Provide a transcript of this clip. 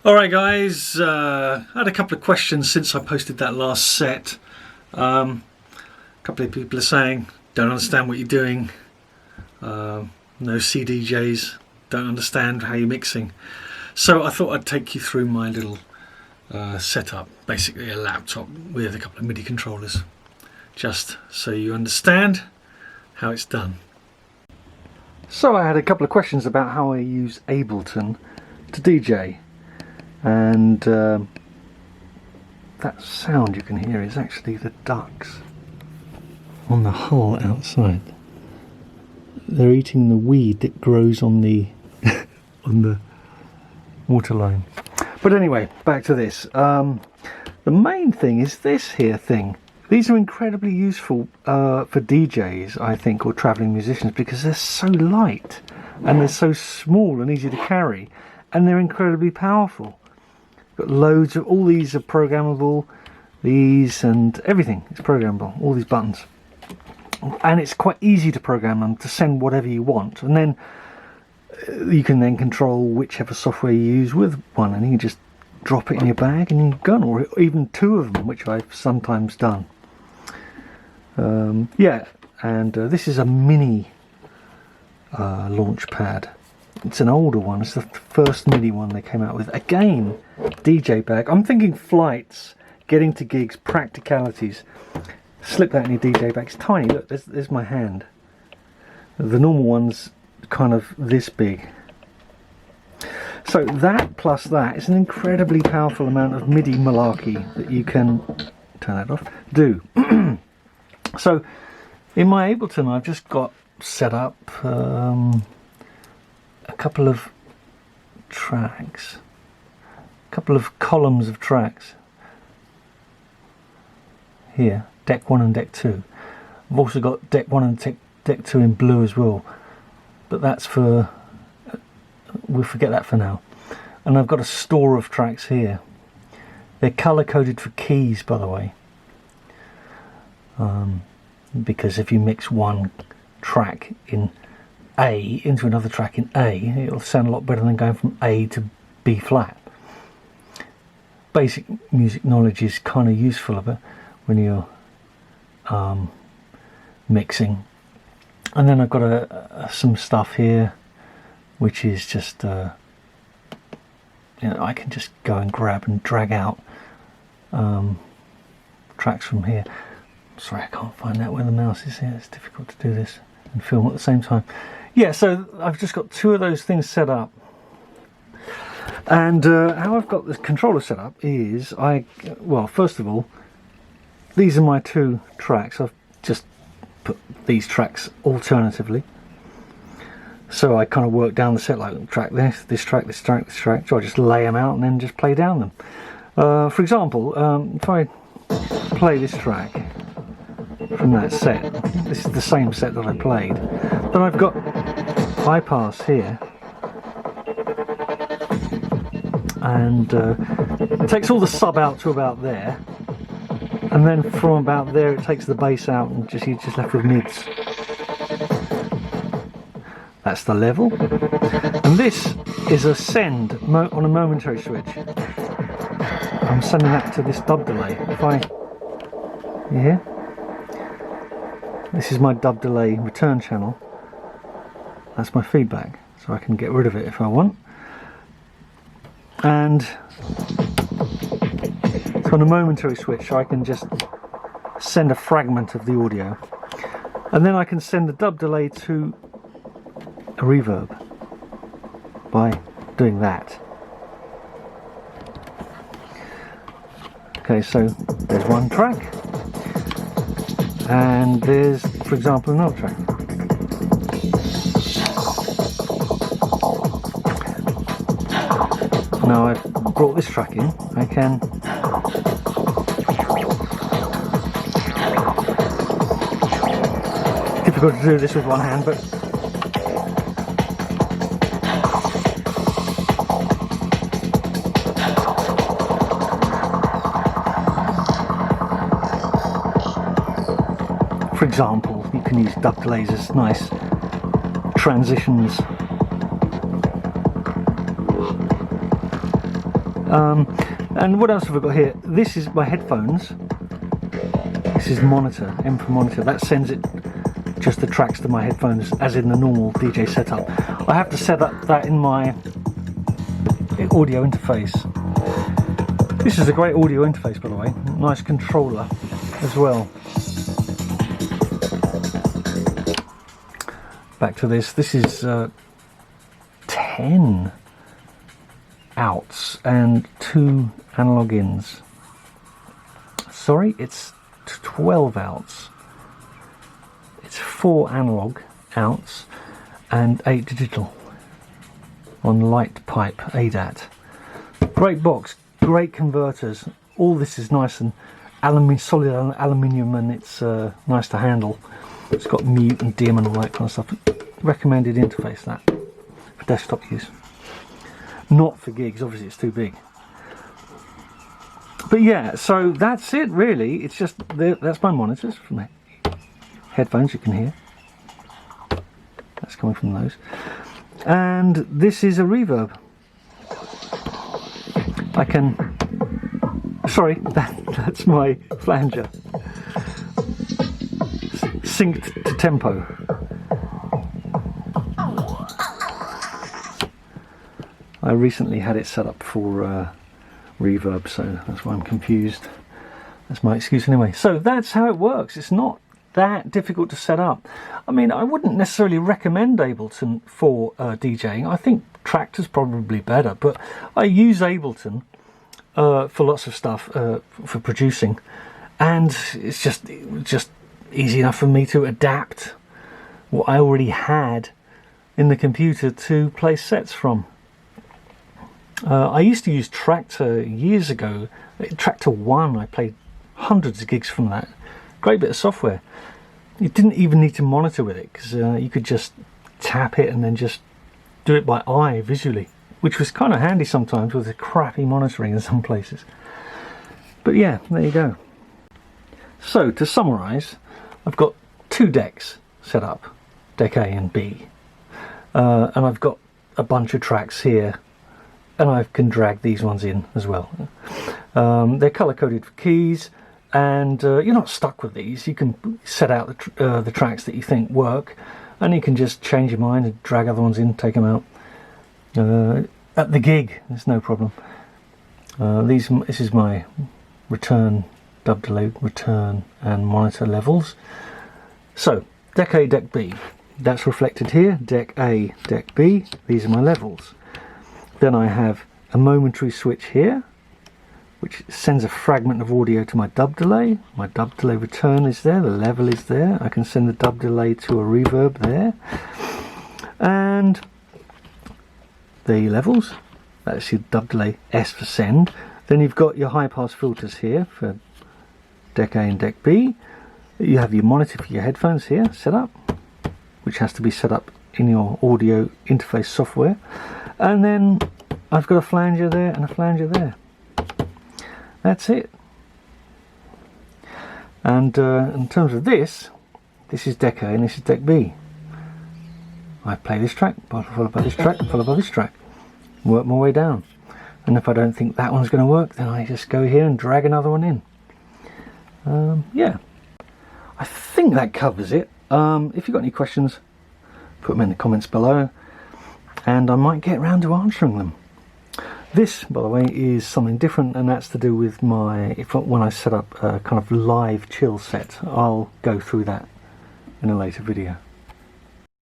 Alright guys, I had a couple of questions since I posted that last set. A couple of people are saying, don't understand what you're doing, no CDJs, don't understand how you're mixing. So I thought I'd take you through my little setup, basically a laptop with a couple of MIDI controllers, just so you understand how it's done. So I had a couple of questions about how I use Ableton to DJ. And that sound you can hear is actually the ducks on the hull outside. They're eating the weed that grows on the on the waterline. But anyway, back to this. The main thing is this here thing. These are incredibly useful for DJs, I think, or travelling musicians, because they're so light and they're so small and easy to carry, and they're incredibly powerful. Got loads of, all these are programmable, these and everything is programmable, all these buttons, and it's quite easy to program them to send whatever you want, and then you can then control whichever software you use with one, and you can just drop it in your bag and you're gone, or even two of them, which I've sometimes done. Yeah, and this is a mini launch pad. It's an older one. It's the first MIDI one they came out with. Again, DJ bag. I'm thinking flights, getting to gigs, practicalities. Slip that in your DJ bag. It's tiny. Look, there's my hand. The normal one's kind of this big. So that plus that is an incredibly powerful amount of MIDI malarkey that you can, turn that off, do. So in my Ableton I've just got set up a couple of tracks, a couple of columns of tracks here, deck 1 and deck 2. I've also got deck 1 and deck 2 in blue as well, but that's for, we'll forget that for now. And I've got a store of tracks here. They're colour coded for keys, by the way, because if you mix one track in A into another track in A, it'll sound a lot better than going from A to B flat. Basic music knowledge is kind of useful of it when you're mixing. And then I've got some stuff here which is just you know, I can just go and grab and drag out tracks from here. Sorry, I can't find out where the mouse is here. It's difficult to do this and film at the same time. Yeah, so I've just got two of those things set up, and how I've got the controller set up is well, first of all, these are my two tracks. I've just put these tracks alternatively, so I kind of work down the set like track this track, this track, this track. So I just lay them out and then just play down them. For example, if I play this track from that set, this is the same set that I played, then I've got high pass here, and it takes all the sub out to about there, and then from about there it takes the bass out, and you're just left with mids. That's the level, and this is a send on a momentary switch. I'm sending that to this dub delay. If you hear? This is my dub delay return channel. That's my feedback, so I can get rid of it if I want. And it's on a momentary switch, so I can just send a fragment of the audio, and then I can send the dub delay to a reverb by doing that. Okay, so there's one track, and there's, for example, another track. Now I've brought this track in, I can difficult to do this with one hand, but for example, you can use dub delays as nice transitions And what else have I got here? This is my headphones. This is monitor, M for monitor. That sends it just the tracks to my headphones as in the normal DJ setup. I have to set up that in my audio interface. This is a great audio interface, by the way. Nice controller as well. Back to this. This is 10 outs and 2 analog ins. Sorry, it's 12 outs. It's 4 analog outs and 8 digital on light pipe ADAT. Great box, great converters. All this is nice and solid aluminium, and it's nice to handle. It's got mute and dim and all that kind of stuff. Recommended interface, that for desktop use, not for gigs. Obviously, it's too big. But yeah, so that's it really. It's just that's my monitors from the headphones. You can hear that's coming from those, and this is a reverb. I can. Sorry, that's my flanger. Synced to tempo. I recently had it set up for reverb, so that's why I'm confused. That's my excuse anyway. So that's how it works. It's not that difficult to set up. I mean, I wouldn't necessarily recommend Ableton for DJing. I think Traktor's probably better, but I use Ableton for lots of stuff, for producing, and it's just easy enough for me to adapt what I already had in the computer to play sets from. I used to use Traktor years ago. Traktor 1, I played hundreds of gigs from that. Great bit of software. You didn't even need to monitor with it, because you could just tap it and then just do it by eye visually, which was kind of handy sometimes with the crappy monitoring in some places. But yeah, there you go. So to summarise, I've got 2 decks set up, deck A and B, and I've got a bunch of tracks here, and I can drag these ones in as well. They're color coded for keys, and you're not stuck with these. You can set out the tracks that you think work, and you can just change your mind and drag other ones in, take them out. At the gig, there's no problem. This is my return, dub delay, return and monitor levels. So deck A, deck B, that's reflected here. Deck A, deck B, these are my levels. Then I have a momentary switch here, which sends a fragment of audio to my dub delay. My dub delay return is there, the level is there. I can send the dub delay to a reverb there. And the levels, that's your dub delay S for send. Then you've got your high pass filters here for deck A and deck B. You have your monitor for your headphones here set up, which has to be set up in your audio interface software. And then I've got a flanger there and a flanger there. That's it. And in terms of this is deck A and this is deck B. I play this track, followed by this track, followed by this track. Work my way down. And if I don't think that one's going to work, then I just go here and drag another one in. Yeah. I think that covers it. If you've got any questions, put them in the comments below, and I might get around to answering them. This, by the way, is something different, and that's to do with when I set up a kind of live chill set. I'll go through that in a later video.